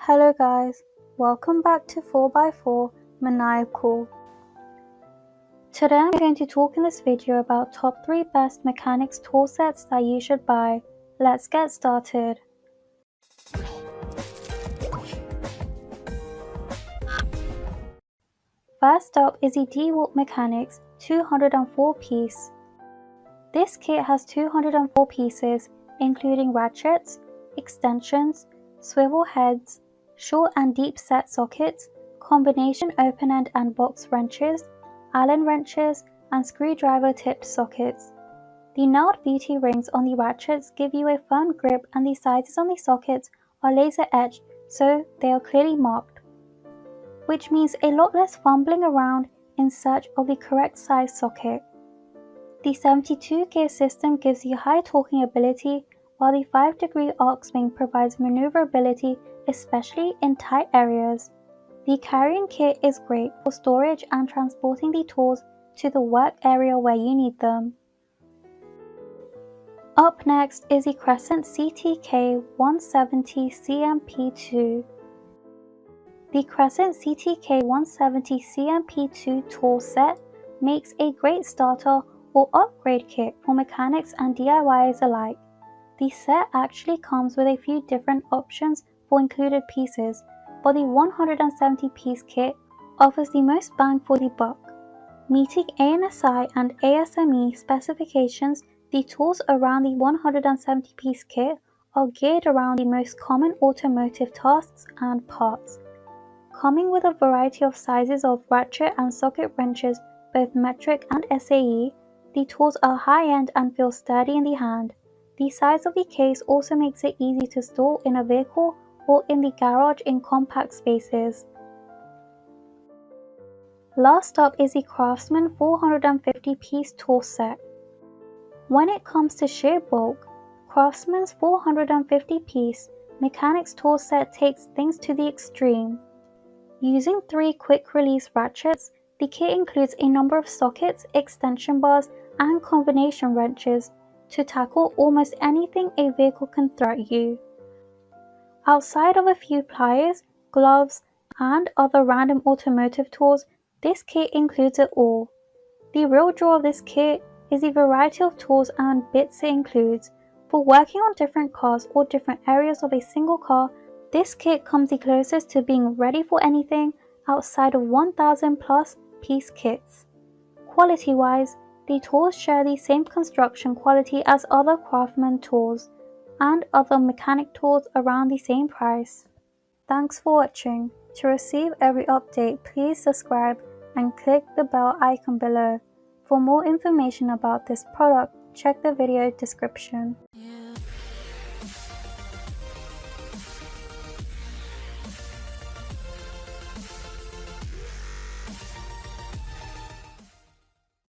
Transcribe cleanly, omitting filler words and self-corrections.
Hello guys, welcome back to 4x4 Maniacal. Today I'm going to talk in this video about top 3 best mechanics tool sets that you should buy. Let's get started. First up is the DEWALT Mechanics 204 piece. This kit has 204 pieces including ratchets, extensions, swivel heads, short and deep set sockets, combination open-end and box wrenches, Allen wrenches, and screwdriver tipped sockets. The knurled BT rings on the ratchets give you a firm grip, and the sizes on the sockets are laser etched so they are clearly marked, which means a lot less fumbling around in search of the correct size socket. The 72 gear system gives you high torquing ability, while the 5-degree arc swing provides maneuverability, especially in tight areas. The carrying kit is great for storage and transporting the tools to the work area where you need them. Up next is the Crescent CTK 170 CMP2. The Crescent CTK 170 CMP2 tool set makes a great starter or upgrade kit for mechanics and DIYers alike. The set actually comes with a few different options for included pieces, but the 170 piece kit offers the most bang for the buck. Meeting ANSI and ASME specifications, the tools around the 170 piece kit are geared around the most common automotive tasks and parts. Coming with a variety of sizes of ratchet and socket wrenches, both metric and SAE, the tools are high-end and feel sturdy in the hand. The size of the case also makes it easy to store in a vehicle or in the garage in compact spaces. Last up is the Craftsman 450 piece tool set. When it comes to sheer bulk, Craftsman's 450 piece mechanics tool set takes things to the extreme. Using 3 quick release ratchets, the kit includes a number of sockets, extension bars, and combination wrenches to tackle almost anything a vehicle can throw at you. Outside of a few pliers, gloves, and other random automotive tools, this kit includes it all. The real draw of this kit is the variety of tools and bits it includes. For working on different cars or different areas of a single car, this kit comes the closest to being ready for anything outside of 1000 plus piece kits. Quality-wise, the tools share the same construction quality as other Craftsman tools and other mechanic tools around the same price. Thanks for watching. To receive every update, please subscribe and click the bell icon below. For more information about this product, check the video description.